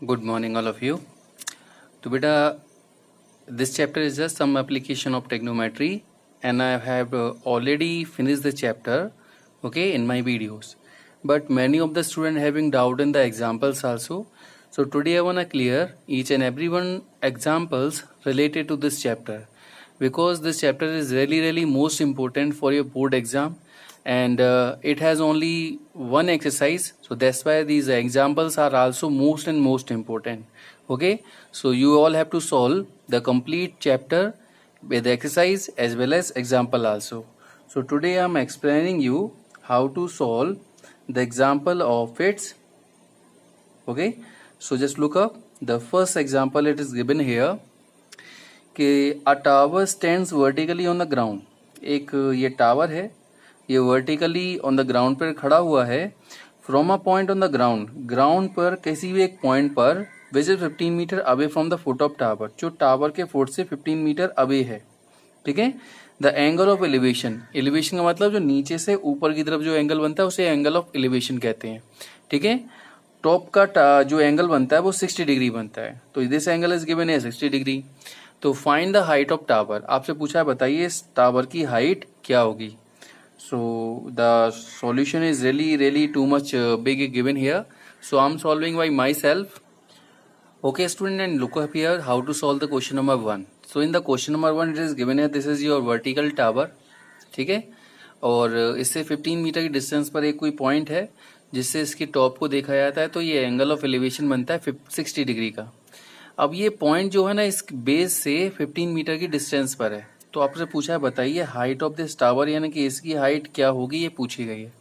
Good morning, all of you. So, beta, this chapter is just some application of trigonometry, and I have already finished the chapter, okay, in my videos. But many of the students having doubt in the examples also. So today I wanna clear each and every one examples related to this chapter, because this chapter is really most important for your board exam, and it has only one exercise, so that's why these examples are also most important. Okay, so you all have to solve the complete chapter with exercise as well as example also. So today I'm explaining you how to solve the example of its. Okay, so just look up the first example. It is given here कि a tower stands vertically on the ground. एक ये tower है, ये vertically on the ground पर खड़ा हुआ है. From a point on the ground पर किसी भी एक पॉइंट पर which is 15 metre away from the foot of tower, जो टावर के फुट से 15 मीटर अवे है. ठीक है. द एंगल ऑफ एलिवेशन का मतलब जो नीचे से ऊपर की तरफ जो एंगल बनता है उसे एंगल ऑफ एलिवेशन कहते हैं. ठीक है. टॉप का जो एंगल बनता है वो 60 डिग्री बनता है. तो दिस एंगल इज गिवन है 60 डिग्री. तो find the height of tower. आपसे पूछा है बताइए इस टावर की हाइट क्या होगी. So the solution is really too much big given here. So I'm solving by myself. Okay, student, and look up here how to solve the question number 1. So in the question number 1 it is given here, this is your vertical tower. ठीक है. और इससे 15 metre की distance पर एक कोई point है जिससे इसकी टॉप को देखा जाता है, तो ये एंगल ऑफ एलिवेशन बनता है 60 डिग्री का. अब ये पॉइंट जो है ना इस बेस से 15 मीटर की डिस्टेंस पर है. तो आपसे पूछा है बताइए हाइट ऑफ दिस टावर, यानी कि इसकी हाइट क्या होगी, ये पूछी गई है.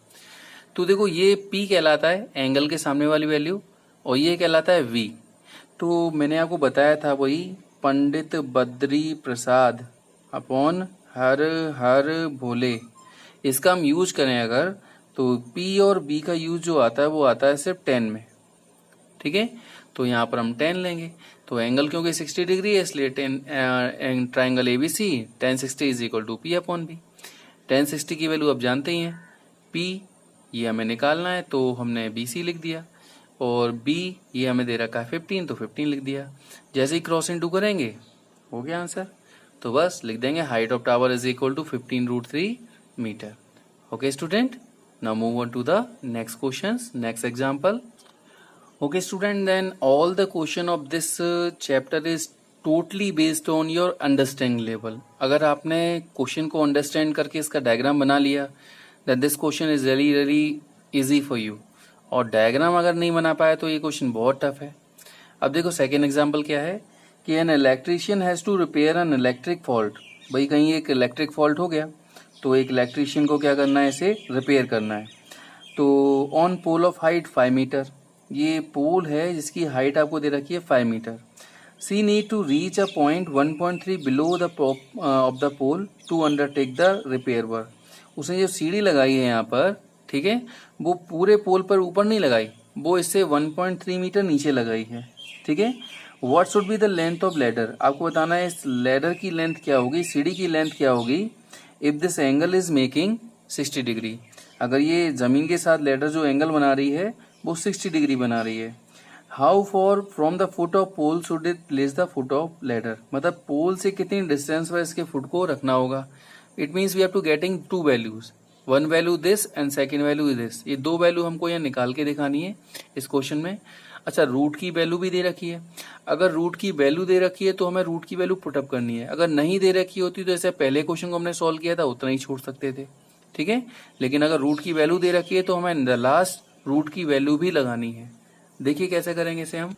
तो देखो ये P कहलाता है एंगल के सामने वाली वैल्यू, और ये कहलाता है V. तो मैंने आपको बताया था वही पंडित बद्री प्रसाद अपॉन हर हर भोले. इसका हम यूज करें अगर, तो P और B का यूज जो आता है वो आता है सिर्फ 10 में. ठीक है. तो यहाँ पर हम 10 लेंगे. तो एंगल क्योंकि 60 डिग्री है इसलिए triangle ABC tan 60 is equal to P upon B. tan 60 की वैल्यू आप जानते ही हैं P, ये हमें निकालना है तो हमने BC लिख दिया, और B ये हमें दे रखा है 15 तो 15 लिख दिया. जैसे ही क्रॉस इनटू करेंगे हो गया आंसर. तो बस लिख देंगे height of tower is equal to 15√3 metre. Okay student, now move on to the next question, next example. Okay student, then all the question of this chapter is totally based on your understanding level. अगर आपने question को understand करके इसका diagram बना लिया, then this question is really easy for you. और diagram अगर नहीं बना पाया तो ये क्वेश्चन बहुत टफ है. अब देखो सेकेंड एग्जाम्पल क्या है कि an electrician has to repair an electric fault. भाई कहीं एक इलेक्ट्रिक फॉल्ट हो गया तो एक इलेक्ट्रीशियन को क्या करना है, इसे रिपेयर करना है. तो on pole of height 5 metre, ये पोल है जिसकी हाइट आपको दे रखी है 5 metre. She need to reach a point 1.3 below the of the pole to undertake the repair work. उसने जो सीढ़ी लगाई है यहाँ पर, ठीक है, वो पूरे पोल पर ऊपर नहीं लगाई, वो इससे 1.3 मीटर नीचे लगाई है. ठीक है. What should be the length of ladder. आपको बताना है इस लेडर की लेंथ क्या होगी, सीढ़ी की लेंथ क्या होगी. If this angle is making 60 degree, अगर ये जमीन के साथ लेडर जो एंगल बना रही है वो 60 डिग्री बना रही है. How far from the foot of pole should it place the foot of ladder, मतलब पोल से कितनी डिस्टेंस पर इसके फुट को रखना होगा. It means we have to getting 2 values, one value this and second value this. ये 2 value हमको यहाँ निकाल के दिखानी है इस क्वेश्चन में. अच्छा, रूट की वैल्यू भी दे रखी है. अगर रूट की वैल्यू दे रखी है तो हमें रूट की वैल्यू पुटअप करनी है. अगर नहीं दे रखी होती तो ऐसे पहले क्वेश्चन को हमने सॉल्व किया था उतना ही छोड़ सकते थे. ठीक है. लेकिन अगर रूट की वैल्यू दे रखी है तो हमें लास्ट रूट की वैल्यू भी लगानी है. देखिए कैसे करेंगे इसे हम.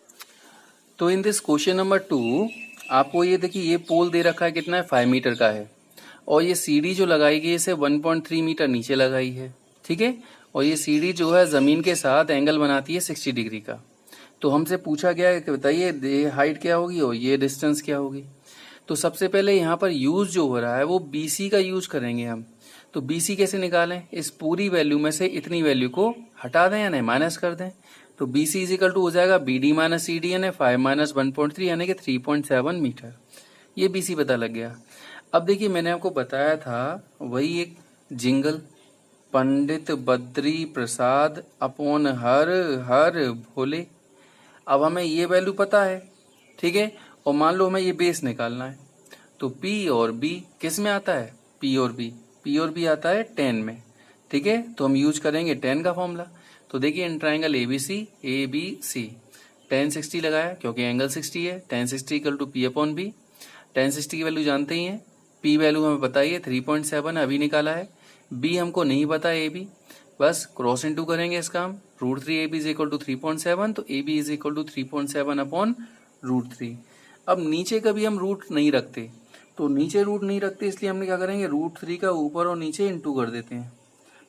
तो इन दिस क्वेश्चन नंबर 2 आपको ये देखिए ये पोल दे रखा है कितना है, 5 मीटर का है, और ये सीढ़ी जो लगाई गई इसे 1.3 मीटर नीचे लगाई है. ठीक है. और ये सीढ़ी जो है जमीन के साथ एंगल बनाती है 60 डिग्री का. तो हमसे पूछा गया है कि बताइए हाइट क्या होगी और ये डिस्टेंस क्या होगी. तो सबसे पहले यहाँ पर यूज जो हो रहा है वो BC का यूज करेंगे हम. तो BC कैसे निकालें, इस पूरी वैल्यू में से इतनी वैल्यू को हटा दें या नहीं माइनस कर दें. तो BC इज इक्वल टू हो जाएगा BD माइनस CD यानी 5 माइनस 1.3 यानी कि 3.7 मीटर. ये BC पता लग गया. अब देखिए मैंने आपको बताया था वही एक jingle, Pandit Badri Prasad upon her हर भोले. अब हमें ये वैल्यू पता है, ठीक है, और मान लो हमें ये बेस निकालना है, तो P और B किस में आता है? P और B आता है 10 में, ठीक है। तो हम यूज करेंगे 10 का फॉर्मूला। तो देखिए इन ट्राइंगल ABC tan 60 लगाया क्योंकि एंगल 60 है। tan 60 equal to P/B। tan 60 की वैल्यू जानते ही हैं, P वैल्यू हमें पता ही है 3.7 अभी निकाला है, B हमको नहीं पता है AB, बस क्रॉस इनटू करेंगे इसका हम। √3AB इज इक्वल टू 3.7, तो AB is equal to 3.7 upon √3। अब नीचे कभी हम रूट नहीं रखते, तो नीचे रूट नहीं रखते इसलिए हमने क्या करेंगे, √3 का ऊपर और नीचे इंटू कर देते हैं।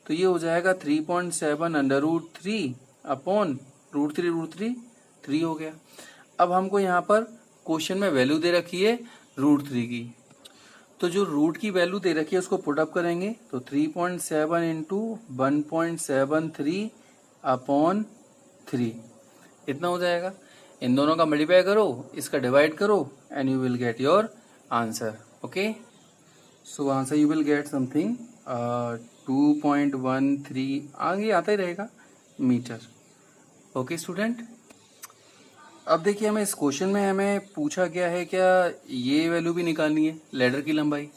तो ये हो जाएगा 3.7 √3 अपॉन √3 3 हो गया। अब हमको यहाँ पर क्वेश्चन में वैल्यू दे रखी है √3 की, तो जो रूट की वैल्यू दे रखी है उसको पुट अप करेंगे, तो 3.7 इंटू 1.73 अपॉन 3 इतना हो जाएगा। इन दोनों का मल्टीप्लाई करो, इसका डिवाइड करो and you will get your answer. Okay, so answer you will get something 2.13 आगे आता ही रहेगा मीटर। ओके स्टूडेंट, अब देखिए हमें इस क्वेश्चन में हमें पूछा गया है क्या, ये वैल्यू भी निकालनी है लेडर की लंबाई।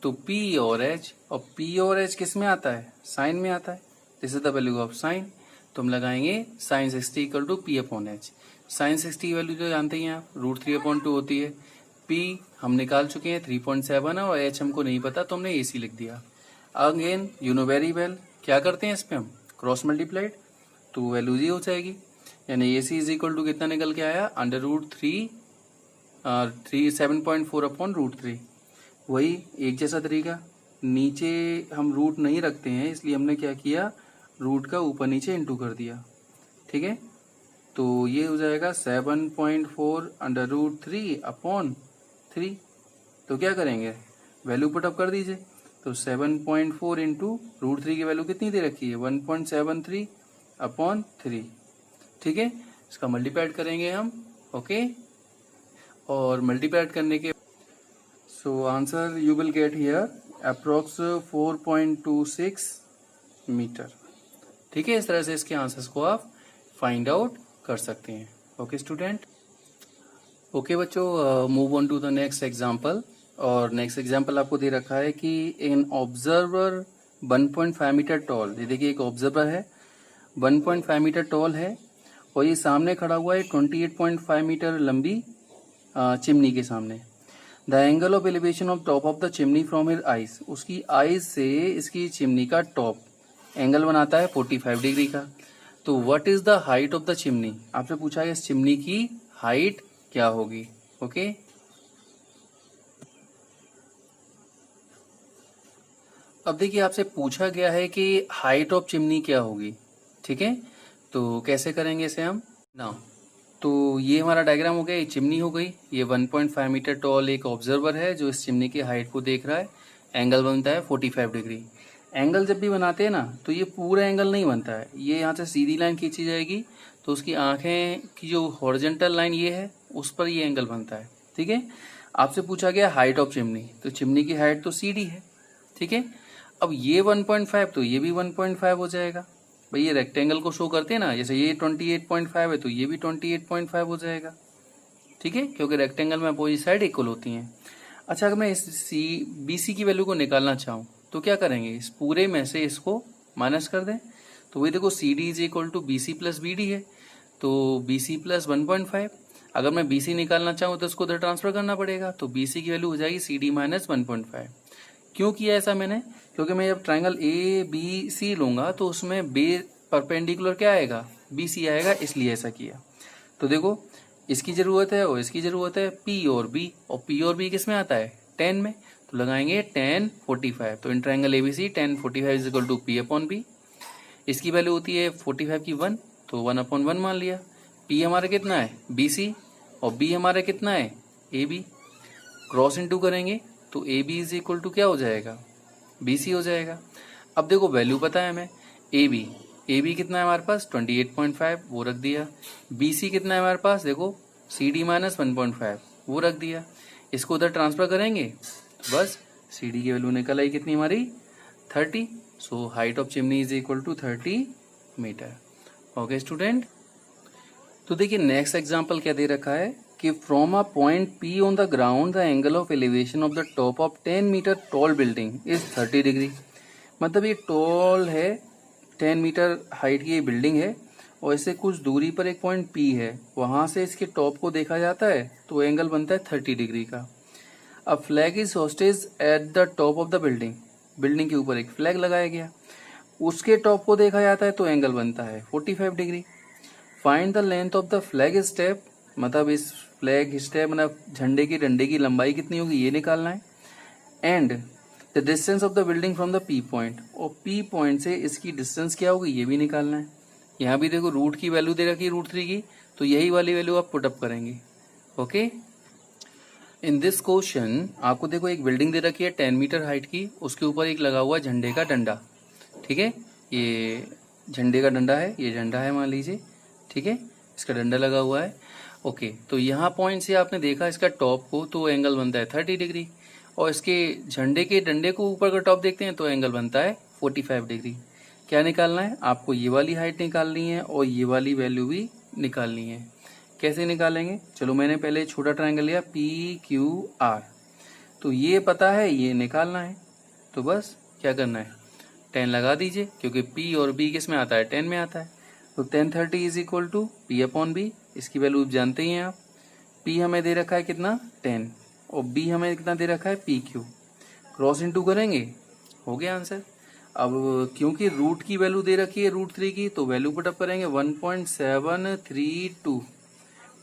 तो P और H किस में आता है? साइन में आता है। This is the value of sine, तो हम लगाएंगे sin 60 equal to P/H। sin 60 की वैल्यू जो जानते हैं आप, √3/2 होती है। P हम निकाल चुके हैं 3.7 है और H हमको नहीं पता तो हमने AC लिख दिया। Again you know very well, क्या करते हैं इसमें हम क्रॉस मल्टीप्लाइड, तो वैल्यू ये हो जाएगी, यानी AC इज इक्वल टू कितना निकल के आया, √3 7.4 अपॉन √3। वही एक जैसा तरीका, नीचे हम रूट नहीं रखते हैं इसलिए हमने क्या किया, रूट का ऊपर नीचे इंटू कर दिया, ठीक है। तो ये हो जाएगा 7.4 √3 अपॉन 3। तो क्या करेंगे, वैल्यू पुटअप कर दीजिए, तो 7.4 इंटू √3 की वैल्यू कितनी दे रखी है, 1.73 अपॉन 3, ठीक है। इसका मल्टीप्लाइड करेंगे हम, ओके, और मल्टीप्लाइड करने के so answer you will get here approx 4.26 metre, ठीक है। इस तरह से इसके आंसर्स को आप फाइंड आउट कर सकते हैं। ओके स्टूडेंट, ओके बच्चों, move on to the next example. और नेक्स्ट एग्जांपल आपको दे रखा है कि एन ऑब्जर्वर 1.5 मीटर टॉल, ये देखिए एक ऑब्जर्वर है 1.5 मीटर टॉल है और ये सामने खड़ा हुआ है 28.5 मीटर लंबी चिमनी के सामने। The angle of elevation of top of the chimney from his eyes, उसकी आईज से इसकी चिमनी का टॉप एंगल बनाता है 45 डिग्री का। तो what is the height of the chimney, आपसे पूछा है इस चिमनी की हाइट क्या होगी। ओके, अब देखिए आपसे पूछा गया है कि हाइट ऑफ चिमनी क्या होगी, ठीक है। तो कैसे करेंगे इसे हम ना, तो ये हमारा डायग्राम हो गया, ये चिमनी हो गई, ये 1.5 मीटर टॉल एक ऑब्जर्वर है जो इस चिमनी की हाइट को देख रहा है। एंगल बनता है 45 डिग्री। एंगल जब भी बनाते हैं ना तो ये पूरा एंगल नहीं बनता है, ये यहाँ से सीधी लाइन खींची जाएगी तो उसकी आंखें की जो हॉरिजॉन्टल लाइन ये है उस पर ये एंगल बनता है, ठीक है। आपसे पूछा गया हाइट ऑफ चिमनी, तो चिमनी की हाइट तो CD है, ठीक है। अब ये 1.5 तो ये भी 1.5 हो जाएगा, भाई ये रेक्टेंगल को शो करते हैं ना, जैसे ये 28.5 है तो ये भी 28.5 हो जाएगा, ठीक है, क्योंकि रेक्टेंगल में अपोजिट साइड इक्वल होती हैं। अच्छा, अगर मैं इस BC की वैल्यू को निकालना चाहूँ तो क्या करेंगे, इस पूरे में से इसको माइनस कर दें, तो वही देखो CD is equal to BC plus BD है, तो BC प्लस 1.5। अगर मैं BC निकालना चाहूँ तो इसको उधर ट्रांसफर करना पड़ेगा, तो BC की वैल्यू हो जाएगी CD माइनस 1.5। क्यों किया ऐसा मैंने, क्योंकि मैं जब ट्राइंगल ABC लूंगा तो उसमें बे परपेंडिकुलर क्या आएगा, BC आएगा, इसलिए ऐसा किया। तो देखो इसकी जरूरत है और इसकी जरूरत है P और B, और P और B किस में आता है, tan में, तो लगाएंगे tan 45। तो in triangle ABC tan 45 is equal to P/B। इसकी वैल्यू होती है 45 की 1, तो 1/1 मान लिया। P हमारा कितना है BC और B हमारा कितना है AB, क्रॉस इनटू करेंगे तो AB इज इक्वल टू क्या हो जाएगा, BC हो जाएगा। अब देखो वैल्यू पता है हमें, AB कितना है हमारे पास 28.5, वो रख दिया। BC कितना है हमारे पास, देखो CD माइनस 1.5, वो रख दिया। इसको उधर ट्रांसफर करेंगे तो बस CD की वैल्यू निकल आई कितनी हमारी 30। So height of chimney is equal to 30 metre. Okay student, तो देखिए नेक्स्ट एग्जांपल क्या दे रखा है कि from a point P on the ground the angle of elevation of the top of 10 metre tall building is 30 degree. मतलब ये toll है, 10 मीटर हाइट की ये बिल्डिंग है और इससे कुछ दूरी पर एक पॉइंट P है, वहां से इसके टॉप को देखा जाता है तो एंगल बनता है 30 डिग्री का। A flag is hostage at the top of the building, building के ऊपर एक फ्लैग लगाया गया, उसके टॉप को देखा जाता है तो एंगल बनता है 45 degree. Find the length of the flag step, मतलब इस फ्लैग स्टेप मतलब झंडे की डंडे की लंबाई कितनी होगी ये निकालना है। And the distance of the building from the P point, और P पॉइंट से इसकी डिस्टेंस क्या होगी ये भी निकालना है। यहाँ भी देखो रूट की वैल्यू दे रखी है √3 की, तो यही वाली वैल्यू आप पुटअप करेंगे। ओके, इन दिस क्वेश्चन आपको देखो एक बिल्डिंग दे रखी है 10 मीटर हाइट की, उसके ऊपर एक लगा हुआ झंडे का डंडा। ठीक है, ये झंडे का डंडा है, ये झंडा है मान लीजिए। ठीक है, इसका डंडा लगा हुआ है। ओके, तो यहाँ पॉइंट से आपने देखा इसका टॉप को तो एंगल बनता है 30 डिग्री, और इसके झंडे के डंडे को ऊपर का टॉप देखते हैं तो एंगल बनता है 45 डिग्री। क्या निकालना है आपको? ये वाली हाइट निकालनी है और ये वाली वैल्यू भी निकालनी है। कैसे निकालेंगे? चलो मैंने पहले छोटा ट्रायंगल लिया PQR, तो ये पता है ये निकालना है, तो बस क्या करना है 10 लगा दीजिए, क्योंकि P और B किस में आता है 10 में आता है। तो 10 30 इज इक्वल टू P/B, इसकी वैल्यू जानते ही हैं आप। P हमें दे रखा है कितना 10 और B हमें कितना दे रखा है PQ, क्रॉस इनटू करेंगे हो गया आंसर। अब क्योंकि रूट की वैल्यू दे रखी है √3 की, तो वैल्यू पुटअप करेंगे 1.732,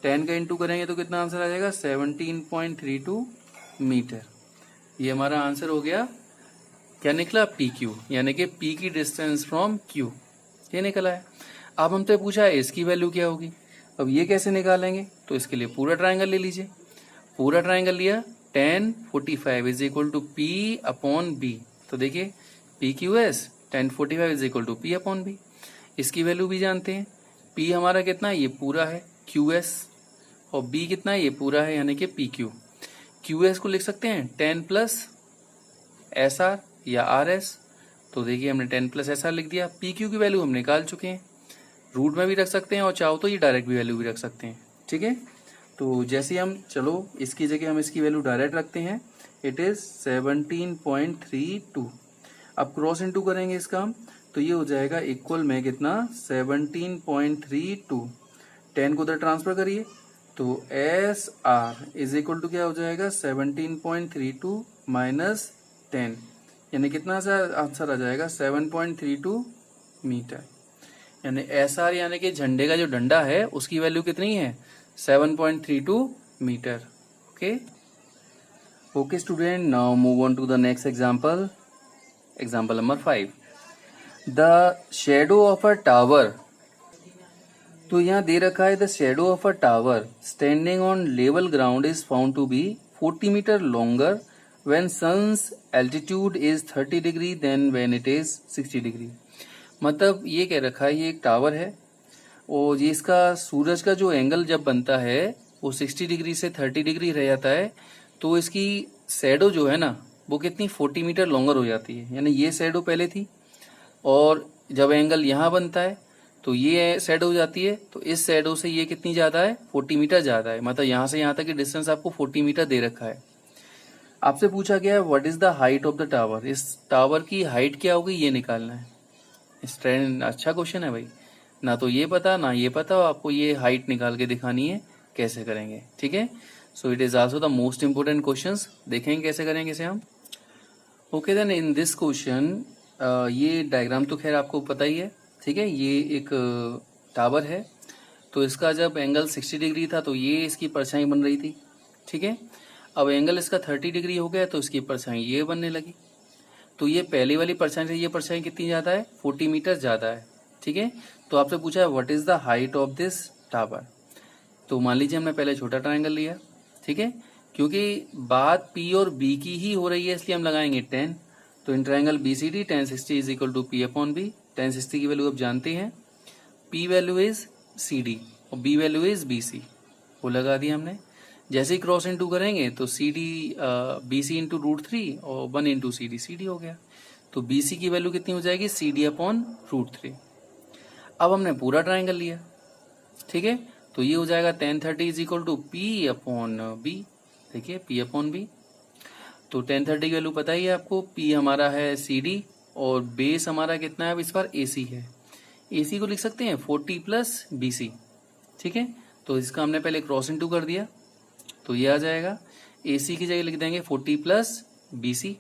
10 का इंटू करेंगे तो कितना आंसर आ जाएगा 17.32 मीटर। ये हमारा आंसर हो गया। क्या निकला? PQ, यानी कि P की डिस्टेंस फ्रॉम Q, ये निकला है। अब हमसे पूछा है इसकी वैल्यू क्या होगी। अब ये कैसे निकालेंगे? तो इसके लिए पूरा ट्रायंगल ले लीजिए। पूरा ट्रायंगल लिया 10 45 इज इक्वल टू P/B, तो देखिए PQS 10 45 is equal to P/B। इसकी वैल्यू भी जानते हैं। P हमारा कितना है? ये पूरा है QS, और B कितना है? ये पूरा है यानी कि PQ। QS को लिख सकते हैं 10 प्लस SR या RS, तो देखिए हमने 10 प्लस SR लिख दिया। PQ की वैल्यू हम निकाल चुके हैं, रूट में भी रख सकते हैं और चाहो तो ये डायरेक्ट भी वैल्यू भी रख सकते हैं। ठीक है, तो जैसे हम चलो इसकी जगह हम इसकी वैल्यू डायरेक्ट रखते हैं, इट इज 17.32। अब क्रॉस इनटू करेंगे इसका हम, तो ये हो जाएगा इक्वल में कितना 17.32। 10 को उधर ट्रांसफर करिए तो SR इज इक्वल टू क्या हो जाएगा 17.32 माइनस 10, यानी कितना आंसर आ जाएगा 7.32 मीटर। यानी SR यानी कि झंडे का जो डंडा है उसकी वैल्यू कितनी है 7.32 metre. Okay student, now move on to the next example, example number 5। The shadow of a tower, तो यहाँ दे रखा है the shadow of a tower standing on level ground is found to be 40 metre longer when sun's altitude is 30 degree then when it is 60 degree. मतलब ये कह रखा है ये एक टावर है और ये इसका सूरज का जो एंगल जब बनता है वो 60 डिग्री से 30 डिग्री रह जाता है, तो इसकी शैडो जो है ना वो कितनी 40 मीटर लॉन्गर हो जाती है। यानी ये शैडो पहले थी और जब एंगल यहाँ बनता है तो ये शैडो हो जाती है, तो इस शैडो से ये कितनी ज्यादा है 40 मीटर ज्यादा है। मतलब यहाँ से यहाँ तक की डिस्टेंस आपको 40 मीटर दे रखा है। आपसे पूछा गया है what is the height of the tower, इस टावर की हाइट क्या होगी ये निकालना है। अच्छा क्वेश्चन है भाई, ना तो ये पता ना ये पता, आपको ये हाइट निकाल के दिखानी है, कैसे करेंगे। ठीक है, so it is also the most important questions, देखेंगे कैसे करेंगे इसे हम। Okay then in this question, ये डायग्राम तो खैर आपको पता ही है। ठीक है, ये एक टावर है, तो इसका जब एंगल 60 डिग्री था तो ये इसकी परछाई बन रही थी। ठीक है, अब एंगल इसका 30 डिग्री हो गया तो इसकी परछाई ये बनने लगी, तो ये पहली वाली परछाई से ये परछाई कितनी ज्यादा है 40 मीटर ज्यादा है। ठीक है, तो आपसे पूछा है what is the height of this tower, तो मान लीजिए हमने पहले छोटा ट्रायंगल लिया। ठीक है, क्योंकि बात P और B की ही हो रही है इसलिए हम लगाएंगे 10, तो in triangle BCD 10 60 is equal to P/B। 10 60 की वैल्यू आप जानते हैं, P वैल्यू इज CD और B वैल्यू इज BC, वो लगा दिया हमने। जैसे ही क्रॉस इनटू करेंगे तो CD BC इंटू √3 और 1 इंटू CD हो गया, तो BC की वैल्यू कितनी हो जाएगी CD/√3। अब हमने पूरा ट्रायंगल लिया। ठीक है, तो ये हो जाएगा tan 30 is equal to P upon B. देखिए पी अपॉन बी, तो tan 30 की वैल्यू पता ही है आपको, पी हमारा है सी डी और बेस हमारा कितना है अब इस बार ए सी है। ए सी को लिख सकते हैं 40 प्लस बी सी, ठीक है। तो इसका हमने पहले क्रॉस इनटू कर दिया तो ये आ जाएगा, ए सी की जगह लिख देंगे 40 प्लस बी सी,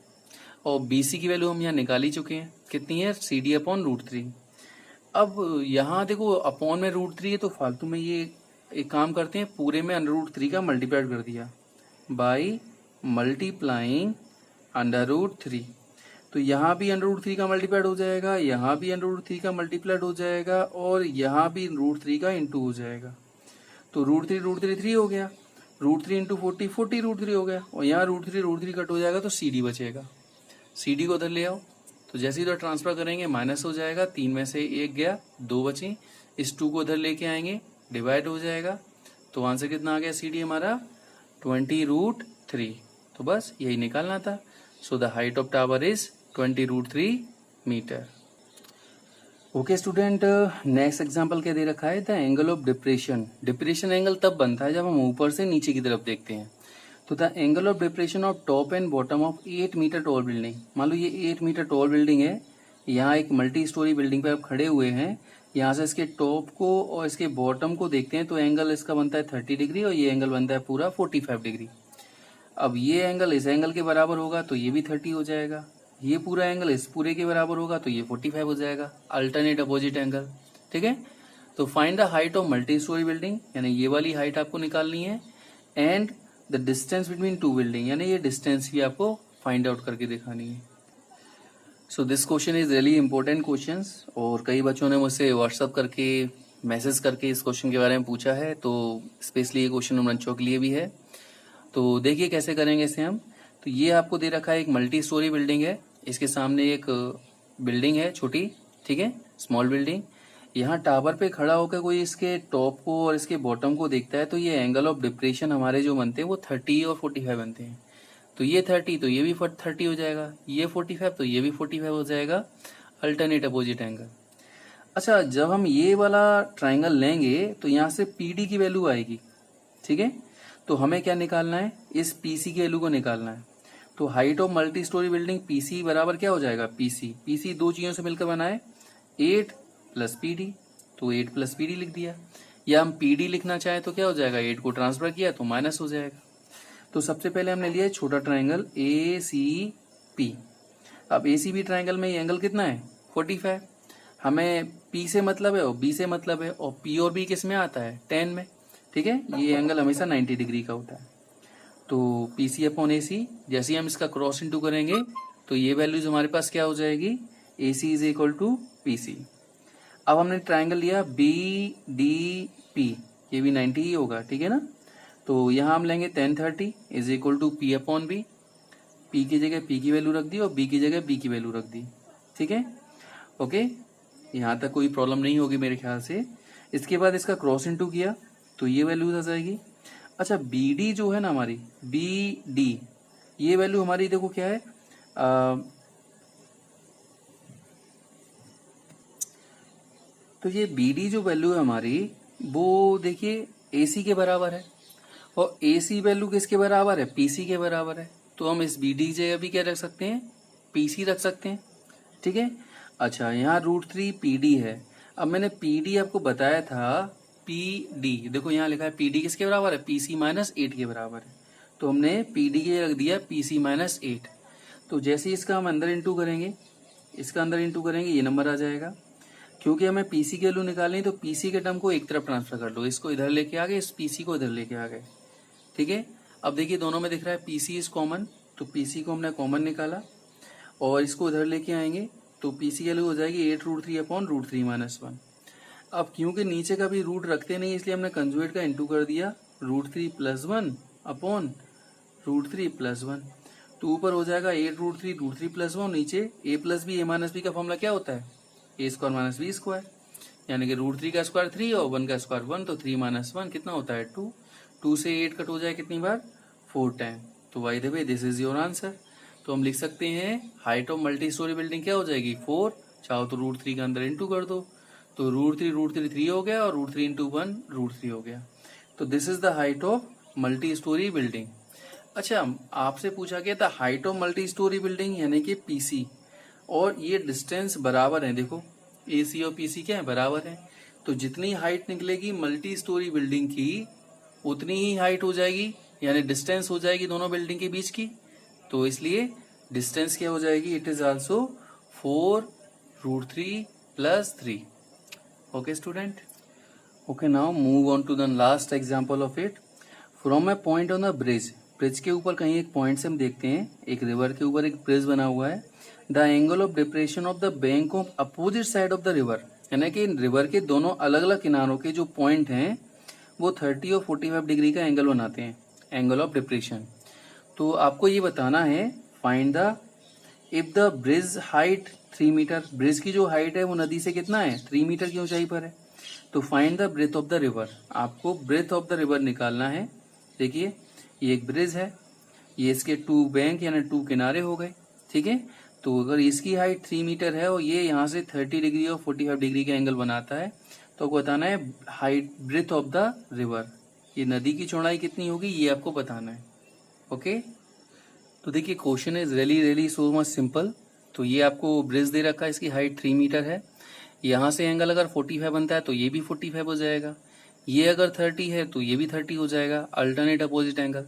और बी सी की वैल्यू हम यहाँ निकाल ही चुके हैं, कितनी है सी डी अपॉन √3। अब यहाँ देखो अपॉन में √3 है तो फालतू में ये एक काम करते हैं, पूरे में √3 का मल्टीप्लाइड कर दिया बाई मल्टीप्लाइंग √3। तो यहाँ भी √3 का मल्टीप्लाइड हो जाएगा, यहाँ भी √3 का मल्टीप्लाइड हो जाएगा, और यहाँ भी √3 का इंटू हो जाएगा। तो √3 3 हो गया, √3 इंटू 40 40 √3 हो गया, और यहाँ √3 कट हो जाएगा तो सी डी बचेगा। सी डी को उधर ले आओ, तो जैसे ही उधर ट्रांसफर करेंगे माइनस हो जाएगा, 3 में से 1 गया, 2 बचे, इस 2 को उधर लेके आएंगे डिवाइड हो जाएगा। तो आंसर कितना आ गया सी डी हमारा 20√3। तो बस यही निकालना था। So the height of tower is 20√3 metre. Okay student, next example क्या दे रखा है, the angle of depression. Depression angle तब बनता है जब हम ऊपर से नीचे की तरफ देखते हैं। तो the angle of depression of top and bottom of 8 metre tall building. मान लो ये 8 मीटर टॉल बिल्डिंग है, यहाँ एक मल्टी स्टोरी बिल्डिंग पे आप खड़े हुए हैं, यहाँ से इसके टॉप को और इसके बॉटम को देखते हैं तो एंगल इसका बनता है 30 डिग्री और ये एंगल बनता है पूरा 45 डिग्री। अब ये एंगल इस एंगल के बराबर होगा तो ये भी 30 हो जाएगा, ये पूरा एंगल इस पूरे के बराबर होगा तो ये 45 हो जाएगा, अल्टरनेट अपोजिट एंगल, ठीक है। तो find the height of multi storey building, यानी ये वाली हाइट आपको निकालनी है, and the distance between two building, यानी ये डिस्टेंस भी आपको फाइंड आउट करके दिखानी है। So this question is really important question, और कई बच्चों ने मुझसे व्हाट्सअप करके मैसेज करके इस क्वेश्चन के बारे में पूछा है, तो स्पेशली ये क्वेश्चन उन बच्चों के लिए भी है। तो देखिए कैसे करेंगे इसे हम। तो ये आपको दे रखा है एक मल्टी स्टोरी बिल्डिंग है, इसके सामने एक बिल्डिंग है छोटी, ठीक है, स्मॉल बिल्डिंग। यहाँ टावर पे खड़ा होकर कोई इसके टॉप को और इसके बॉटम को देखता है तो ये एंगल ऑफ डिप्रेशन हमारे जो बनते हैं वो 30 और 45 बनते हैं। तो ये 30 तो ये भी 30 हो जाएगा, ये 45 तो ये भी 45 हो जाएगा, अल्टरनेट अपोजिट एंगल। अच्छा, जब हम ये वाला ट्राइंगल लेंगे तो यहाँ से पीडी की वैल्यू आएगी, ठीक है। तो हमें क्या निकालना है, इस पीसी की वैल्यू को निकालना है। तो height of multi storey building PC बराबर क्या हो जाएगा, पीसी दो चीजों से मिलकर बना है 8 प्लस पीडी, तो 8 प्लस पीडी लिख दिया। या हम पीडी लिखना चाहें तो क्या हो जाएगा, 8 को ट्रांसफर किया तो माइनस हो जाएगा। तो सबसे पहले हमने लिया है छोटा ट्राइंगल ए सी पी। अब ए सी बी ट्राइंगल में ये एंगल कितना है 45, हमें पी से मतलब है और बी से मतलब है, और पी और बी किस में आता है 10 में, ठीक है। ये एंगल हमेशा 90 डिग्री का होता है। तो पी सी अपॉन ए सी, जैसे ही हम इसका क्रॉस इंटू करेंगे तो ये वैल्यूज हमारे पास क्या हो जाएगी, A C is equal to P C. अब हमने ट्राइंगल लिया बी डी पी, ये भी 90 ही होगा, ठीक है ना। तो यहाँ हम लेंगे tan 30 is equal to P upon B, P की जगह पी की वैल्यू रख दी और बी की जगह बी की वैल्यू रख दी, ठीक है। ओके, यहाँ तक कोई प्रॉब्लम नहीं होगी मेरे ख्याल से। इसके बाद इसका क्रॉस इंटू किया तो ये वैल्यूज आ जाएगी। अच्छा, बी डी जो है ना हमारी, बी डी ये वैल्यू हमारी देखो क्या है, तो ये बी डी जो वैल्यू है हमारी वो देखिए ए सी के बराबर है, और ए सी वैल्यू किसके बराबर है, पी सी के बराबर है। तो हम इस बी डी जगह भी क्या रख सकते हैं, पी सी रख सकते हैं, ठीक है। अच्छा, यहाँ √3 पी डी है। अब मैंने पी डी आपको बताया था, पी डी देखो यहाँ लिखा है पी डी किसके बराबर है, पी सी माइनस 8 के बराबर है। तो हमने पी डी के रख दिया पी सी माइनस 8। तो जैसे इसका हम अंदर इंटू करेंगे, इसका अंदर इंटू करेंगे, ये नंबर आ जाएगा। क्योंकि हमें पीसी की वैल्यू निकालनी है तो पीसी के टर्म को एक तरफ ट्रांसफर कर लो, इसको इधर लेके आ गए, इस पीसी को इधर लेके आ गए, ठीक है। अब देखिए दोनों में दिख रहा है पीसी इज कॉमन, तो पीसी को हमने कॉमन निकाला और इसको इधर लेके आएंगे तो पीसी की वैल्यू हो जाएगी 8√3 अपॉन √3 माइनस 1। अब क्योंकि नीचे का भी रूट रखते नहीं इसलिए हमने कंजुगेट का इंटू कर दिया, √3 + 1 अपॉन √3 + 1। तो ऊपर हो जाएगा 8√3 √3 + 1, नीचे a plus B, a minus B का फॉर्मूला क्या होता है, a² माइनस बी स्क्वायर, यानी कि √3 का स्क्वायर 3 और 1 का स्क्वायर 1, तो 3 माइनस 1 कितना होता है 2। 2 से 8 कट हो जाए कितनी बार, 4 टाइम। तो by the way this is your answer. तो हम लिख सकते हैं height of multi storey building क्या हो जाएगी 4, चाहो तो √3 का अंदर इंटू कर दो, तो √3 3 हो गया और √3 × 1 √3 हो गया। तो this is the height of multi storey building. अच्छा, आपसे पूछा गया था height of multi storey building यानी कि पीसी, और ये डिस्टेंस बराबर है। देखो एसी और पीसी क्या है, बराबर है। तो जितनी हाइट निकलेगी मल्टी स्टोरी बिल्डिंग की उतनी ही हाइट हो जाएगी, यानी डिस्टेंस हो जाएगी दोनों बिल्डिंग के बीच की। तो इसलिए डिस्टेंस क्या हो जाएगी, it is also 4√3 + 3। Okay student, okay now move on to the last example of it. From a point on the bridge, bridge के ऊपर कहीं एक पॉइंट से हम देखते हैं, एक रिवर के ऊपर एक ब्रिज बना हुआ है। The angle of depression of the bank of opposite side of the river, यानी कि रिवर के दोनों अलग अलग किनारों के जो पॉइंट हैं वो 30 और 45 डिग्री का एंगल बनाते हैं, एंगल ऑफ डिप्रेशन। तो आपको ये बताना है find the if the bridge height 3 metre, bridge की जो हाइट है वो नदी से कितना है, 3 मीटर की ऊंचाई पर है। तो find the breadth of the river, आपको ब्रेथ ऑफ द रिवर निकालना है। देखिए ये एक ब्रिज है, ये इसके 2 बैंक यानी 2 किनारे हो गए, ठीक है। तो अगर इसकी हाइट 3 मीटर है और ये यहाँ से 30 डिग्री और 45 डिग्री का एंगल बनाता है, तो आपको बताना है height breadth of the river, ये नदी की चौड़ाई कितनी होगी ये आपको बताना है। ओके, तो देखिए question is really so much simple. तो ये आपको ब्रिज दे रखा है, इसकी हाइट 3 मीटर है, यहाँ से एंगल अगर 45 बनता है तो ये भी 45 हो जाएगा, ये अगर 30 है तो ये भी 30 हो जाएगा, अल्टरनेट अपोजिट एंगल।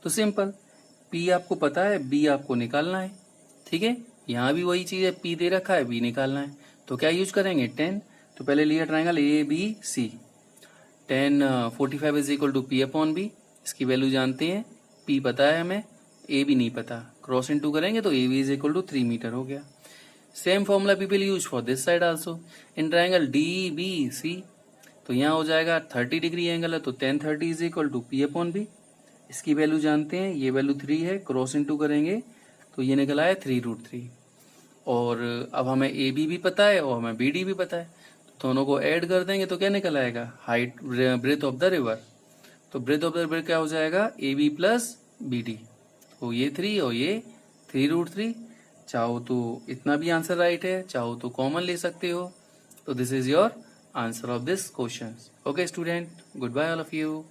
तो सिंपल, P आपको पता है, B आपको निकालना है, ठीक है। यहाँ भी वही चीज है, P दे रखा है, B निकालना है। तो क्या यूज करेंगे, 10। तो पहले लिया triangle ABC, 10 45 is equal to P/B, इसकी वैल्यू जानते हैं, P पता है हमें, AB नहीं पता, क्रॉस इनटू करेंगे तो AB is equal to 3 metre हो गया। Same formula people use for this side also in triangle DBC। तो यहाँ हो जाएगा 30 डिग्री एंगल है तो 10 30 इज इक्वल टू P/B, इसकी वैल्यू जानते हैं, ये वैल्यू 3 है, क्रॉस इनटू करेंगे तो ये निकल आया 3√3। और अब हमें AB भी पता है और हमें BD भी पता है, तो दोनों को ऐड कर देंगे तो क्या निकल आएगा, height breadth of the river. तो ब्रेथ ऑफ द रिवर क्या हो जाएगा, AB + BD। तो ये 3 और ये 3√3। चाहो तो इतना भी आंसर राइट है, चाहो तो कॉमन ले सकते हो। तो this is your answer of this question. Okay student, goodbye all of you.